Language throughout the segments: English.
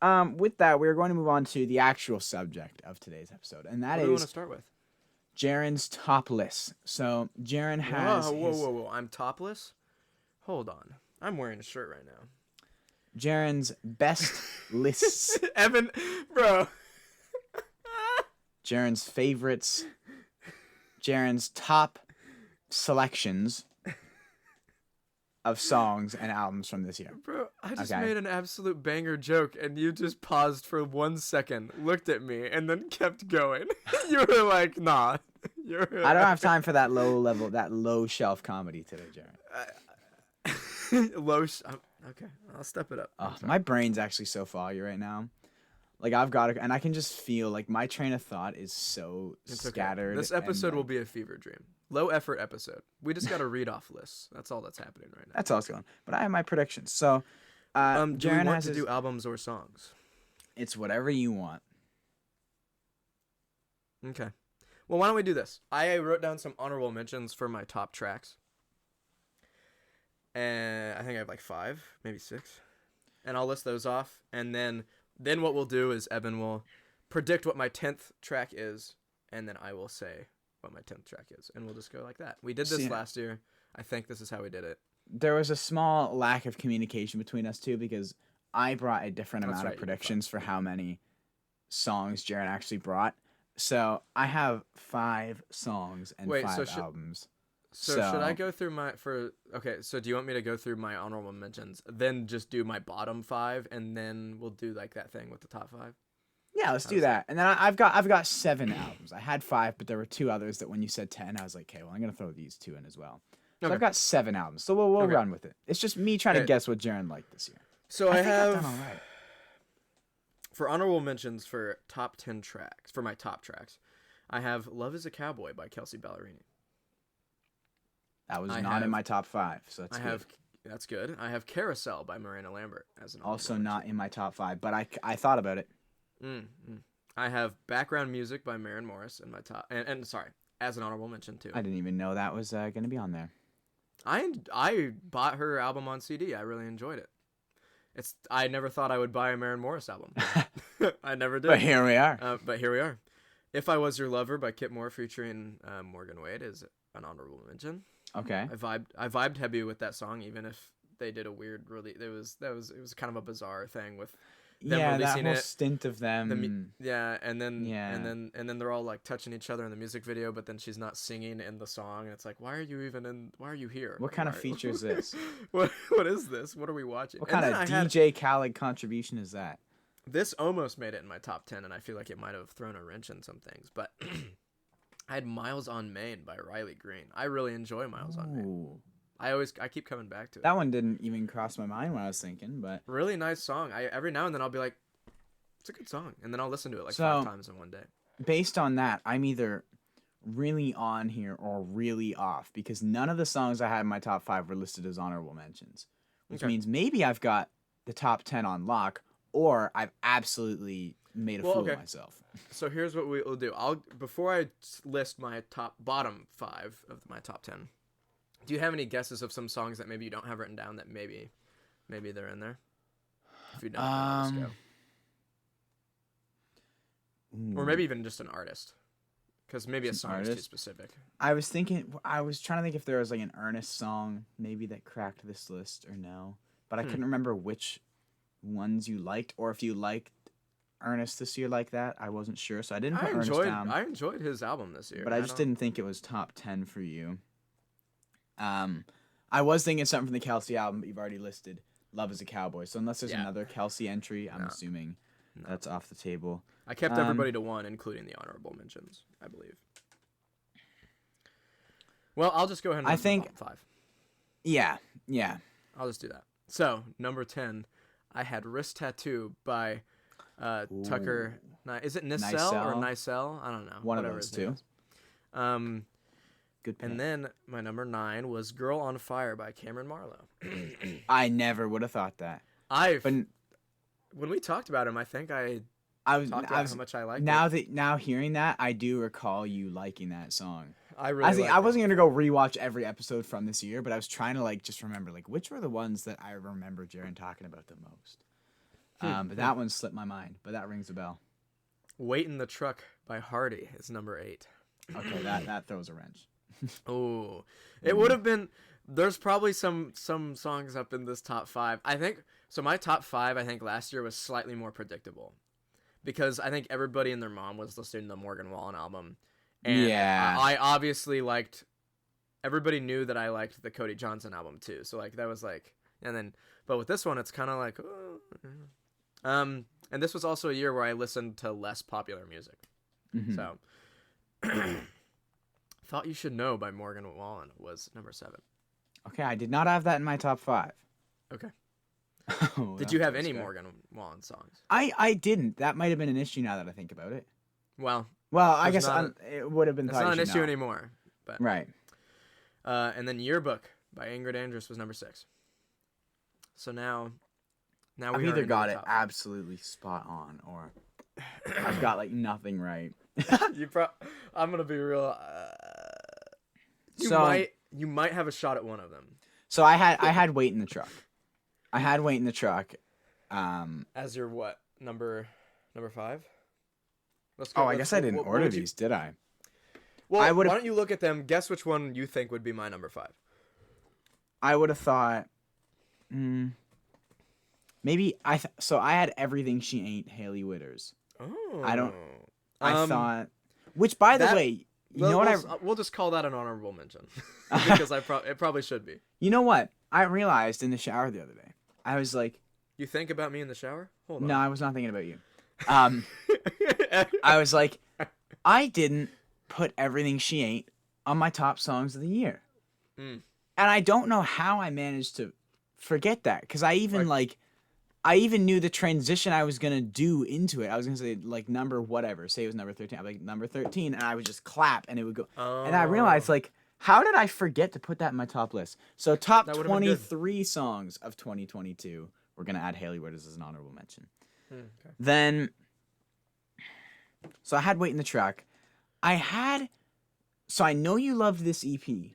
with that, we're going to move on to the actual subject of today's episode, and that What do we want is to start with? Jaron's top list. So Jaron has Whoa! I'm topless. Hold on. I'm wearing a shirt right now. Jaron's best lists, Evan, bro. Jaron's favorites, Jaron's top selections of songs and albums from this year. Bro, I just Okay. made an absolute banger joke, and you just paused for 1 second, looked at me, and then kept going. You were like, nah. I don't have time for that low shelf comedy today, Jaron. Okay, I'll step it up. Oh, my brain's actually so foggy right now. Like I've got and I can just feel like my train of thought is so It's okay. scattered. This episode will be a fever dream. Low effort episode. We just got to read off lists. That's all that's happening right now. That's all it's going. But I have my predictions. So, Do we Jaron want has to do albums or songs? It's whatever you want. Okay. Well, why don't we do this? I wrote down some honorable mentions for my top tracks. And I think I have like 5, maybe 6. And I'll list those off. And then what we'll do is Evan will predict what my 10th track is. And then I will say what my 10th track is. And we'll just go like that. We did this last year. I think this is how we did it. There was a small lack of communication between us two because I brought a different amount of predictions for how many songs Jaron actually brought. So I have 5 songs and 5 albums. So should I go through so do you want me to go through my honorable mentions, then just do my bottom 5, and then we'll do like that thing with the top 5? Yeah, let's do that. And then I've got 7 albums. I had 5, but there were 2 others that when you said 10, I was like, okay, well, I'm going to throw these 2 in as well. So Okay. I've got 7 albums. So we'll run with it. It's just me trying to guess what Jaron liked this year. So I I think have I've done all right. For honorable mentions for top 10 tracks, for my top tracks, I have Love is a Cowboy by Kelsey Ballerini. That was not in my top 5, so that's good. That's good. I have Carousel by Miranda Lambert as an Also honorable not mention. in my top 5, but I thought about it. I have Background Music by Maren Morris in my top, and sorry, as an honorable mention too. I didn't even know that was going to be on there. I bought her album on CD. I really enjoyed it. I never thought I would buy a Maren Morris album. I never did. But here we are. But here we are. If I Was Your Lover by Kip Moore featuring Morgan Wade is an honorable mention. Okay. I vibed heavy with that song, even if they did a weird release. It was kind of a bizarre thing with them releasing that whole stint of them. and then they're all like touching each other in the music video, but then she's not singing in the song, and it's like, why are you here? What kind of feature is this? What is this? What are we watching? What kind of DJ Khaled contribution is that? This almost made it in my top 10, and I feel like it might have thrown a wrench in some things, but I had Miles on Main by Riley Green. I really enjoy Miles on Main. I keep coming back to it. That one didn't even cross my mind when I was thinking, but really nice song. Every now and then I'll be like, it's a good song, and then I'll listen to it like 5 times in one day. Based on that, I'm either really on here or really off because none of the songs I had in my top 5 were listed as honorable mentions, which means maybe I've got the top 10 on lock, or I've absolutely made a fool of myself. So here's what we'll do. Before I list my bottom 5 of my top 10. Do you have any guesses of some songs that maybe you don't have written down that maybe they're in there? If you don't, let's go. Or maybe even just an artist, because maybe a song is too specific. I was trying to think if there was like an Ernest song maybe that cracked this list or no, but I couldn't remember which ones you liked, or if you liked Ernest this year like that. I wasn't sure, so I didn't put Ernest down. I enjoyed his album this year, but I just didn't think it was top 10 for you. I was thinking something from the Kelsey album, but you've already listed Love is a Cowboy. So unless there's another Kelsey entry, I'm assuming that's off the table. I kept everybody to 1, including the honorable mentions, I believe. Well, I'll just go ahead and top 5. Yeah. I'll just do that. So, number 10, I had Wrist Tattoo by Tucker. Is it Nicelle or Nicelle? I don't know. One of those two. Good pick. And then my number 9 was Girl on Fire by Cameron Marlowe. I never would have thought that. When we talked about him, I think I talked about how much I liked it. Now hearing that, I do recall you liking that song. I wasn't gonna go rewatch every episode from this year, but I was trying to just remember which were the ones that I remember Jaron talking about the most. But that one slipped my mind. But that rings a bell. Wait in the Truck by Hardy is number 8. Okay, that throws a wrench. Oh, it would have been. There's probably some songs up in this top 5. I think so. My top 5, I think last year was slightly more predictable, because I think everybody and their mom was listening to the Morgan Wallen album, and Yeah. I obviously liked. Everybody knew that I liked the Cody Johnson album too, so like that was like, and then but with this one, it's kind of like, and this was also a year where I listened to less popular music, so. Thought You Should Know by Morgan Wallen was number 7. Okay, I did not have that in my top 5. Okay. Oh, Did that you have feels any good. Morgan Wallen songs? I didn't. That might have been an issue now that I think about it. Well, I There's guess not it would have been. it's Thought not You an Should issue Know. anymore. But Right. And then Yearbook by Ingrid Andress was number 6. So now I've we are either into got the it top. absolutely spot on, or I've got like nothing right. I'm gonna be real. You might have a shot at one of them. So I had Wait in the Truck. I had Wait in the Truck. As your what? Number 5? Let's I guess I didn't order these, did I? Well, I why would've- don't you look at them? Guess which one you think would be my number 5. I would have thought. Maybe so I had Everything She Ain't, Haley Witters. Oh. I don't- I thought. Which, by the way, you know what we'll just call that an honorable mention because it probably should be. You know what? I realized in the shower the other day. I was like, You think about me in the shower? Hold on. no, I was not thinking about you. I was like, I didn't put Everything She Ain't on my top songs of the year. Mm. And I don't know how I managed to forget that, because I even I even knew the transition I was going to do into it. I was going to say like number whatever, say it was number 13. I'd be like number 13, and I would just clap and it would go. Oh. And I realized like, how did I forget to put that in my top list? So top That would've been good. 23 songs of 2022. We're going to add Haley Witters as an honorable mention. Okay. Then, so I had Wait in the Truck. So I know you loved this EP, and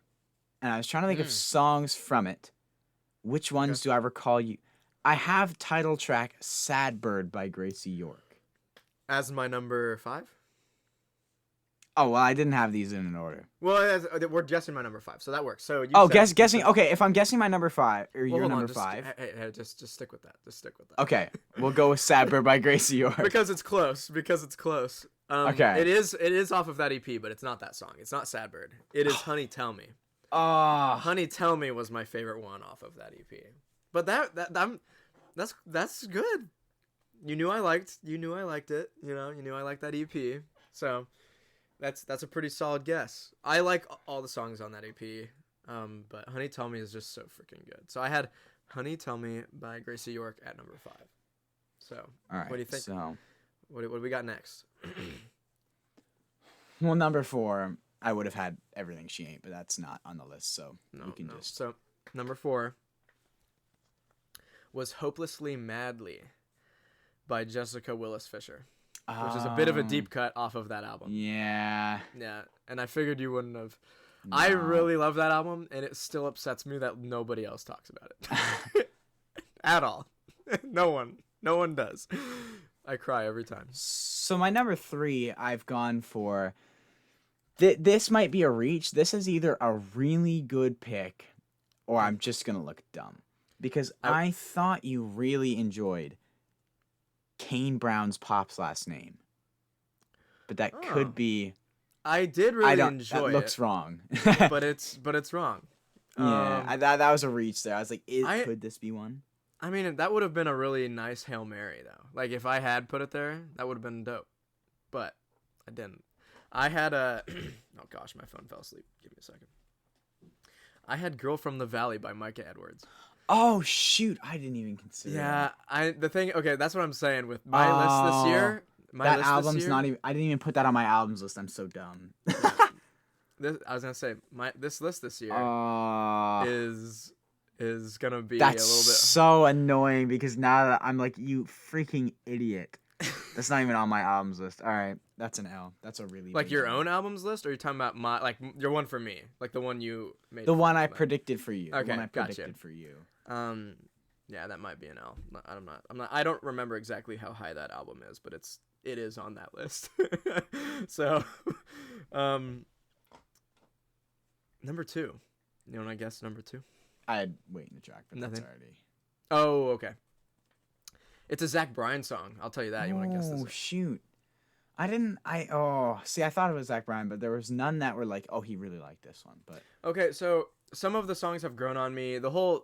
I was trying to think of songs from it. Which ones do I recall you? I have title track Sad Bird by Gracie York. As my number 5? Oh, well, I didn't have these in an order. Well, we're guessing my number 5, so that works. So guessing. Okay, if I'm guessing my number 5, or your number 5. Hey, just stick with that. Just stick with that. Okay, we'll go with Sad Bird by Gracie York. Because it's close. Okay. It is off of that EP, but it's not that song. It's not Sad Bird. It is Honey Tell Me. Oh, Honey Tell Me was my favorite one off of that EP. But that's good. You knew I liked it. You knew I liked that EP. So that's a pretty solid guess. I like all the songs on that EP. But Honey Tell Me is just so freaking good. So I had Honey Tell Me by Gracie York at number 5. So all right. what do you think? So, What do we got next? well, number 4, I would have had Everything She Ain't, but that's not on the list, so we can just. So number 4 was Hopelessly Madly by Jessica Willis Fisher, which is a bit of a deep cut off of that album. Yeah. Yeah, and I figured you wouldn't have. No. I really love that album, and it still upsets me that nobody else talks about it at all. No one does. I cry every time. So my number 3, I've gone for. This might be a reach. This is either a really good pick, or I'm just gonna look dumb, because I thought you really enjoyed Kane Brown's Pop's Last Name, but that could be. I did really enjoy that it. looks wrong. but it's wrong. Yeah, that was a reach there. I was like, could this be one? I mean, that would have been a really nice Hail Mary, though. Like, if I had put it there, that would have been dope. But I didn't. I had a... oh, gosh, my phone fell asleep. Give me a second. I had Girl from the Valley by Micah Edwards. Oh, shoot. I didn't even consider that. Okay, that's what I'm saying with my list this year. That album's not even... I didn't even put that on my albums list. I'm so dumb. I was going to say, this list this year is gonna be a little bit. That's so annoying, because now that I'm like, you freaking idiot. That's not even on my albums list. All right, that's an L. That's a really like big your L. own albums list, or are you talking about your one for me, like the one you made? The one I predicted for you. Okay, the one I gotcha. predicted for you. Yeah, that might be an L. I don't remember exactly how high that album is, but it is on that list. So, number 2. You want to guess number 2? I had wait in the track, but Nothing. that's already. Oh, okay. It's a Zach Bryan song. I'll tell you that. You want to guess this? Oh shoot! I didn't. See, I thought it was Zach Bryan, but there was none that were like, oh, he really liked this one. But Okay, so some of the songs have grown on me.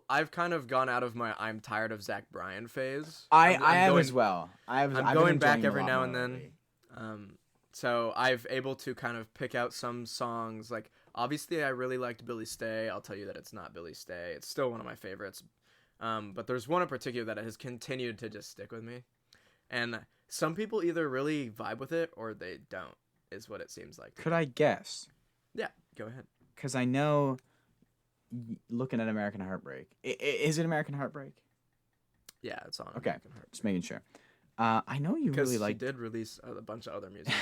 I've kind of gone out of my I'm tired of Zach Bryan phase. I I'm have going, as well. I'm I've going been back enjoying every a lot now more and then. lately. So I've able to kind of pick out some songs. Like obviously, I really liked Billy Stay. I'll tell you that it's not Billy Stay. It's still one of my favorites. But there's one in particular that has continued to just stick with me, and some people either really vibe with it or they don't. Is what it seems like. Could I guess? Yeah, go ahead. Because I know. Looking at American Heartbreak, is it American Heartbreak? Yeah, it's on. Okay, American Heartbreak. just making sure. I know you Because really he like. did release a bunch of other music.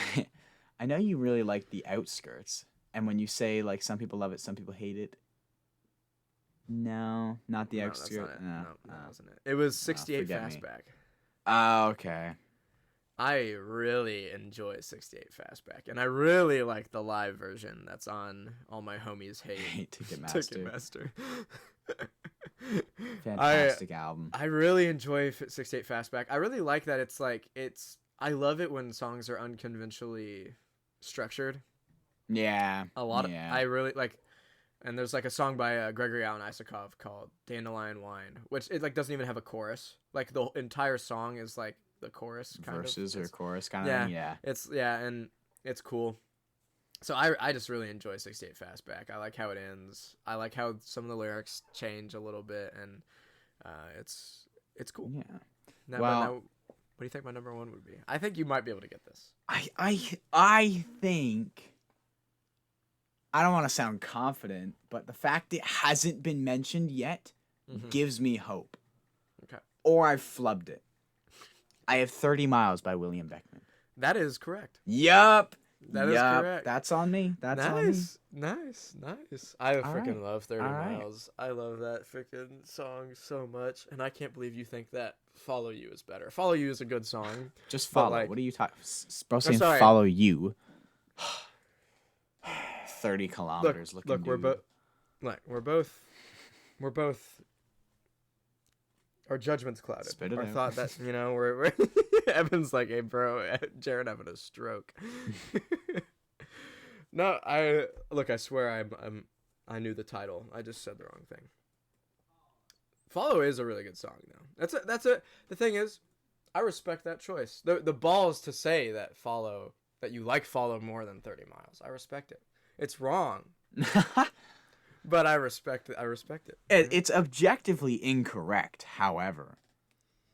I know you really like The Outskirts, and when you say like some people love it, some people hate it. No, not The No, that's Outskirts. not it. No, that wasn't it. It was 68 forget me. Fastback. Oh, okay. I really enjoy 68 Fastback, and I really like the live version that's on All My Homies Hate Ticketmaster. Ticketmaster. Fantastic album. I really enjoy 68 Fastback. I really like that I love it when songs are unconventionally structured. Yeah. I really like, and there's like a song by Gregory Alan Isakov called Dandelion Wine, which it like doesn't even have a chorus. Like the entire song is like the chorus kind verses of. or chorus kind of thing. Yeah. And it's cool. So I just really enjoy 68 Fastback. I like how it ends. I like how some of the lyrics change a little bit, and it's cool. Yeah. Now, what do you think my number 1 would be? I think you might be able to get this. I think I don't want to sound confident, but the fact it hasn't been mentioned yet gives me hope. Okay. Or I've flubbed it. I have 30 Miles by William Beckman. That is correct. Yup. That is correct. That's on me. That's on me. Nice. I freaking love 30 All right. Miles. I love that freaking song so much, and I can't believe you think that Follow You is better. Follow You is a good song. Just follow. like- What are you talking? Supposed to sorry. follow you. 30 kilometers. Look, looking dude. we're both. Our judgment's clouded. Spit it Our out. thought that we're Evan's like, hey bro, Jaron having a stroke. No, I swear I knew the title. I just said the wrong thing. Follow is a really good song though. The thing is, I respect that choice. The balls to say that you like Follow more than 30 Miles. I respect it. It's wrong. But I respect it. It's objectively incorrect, however.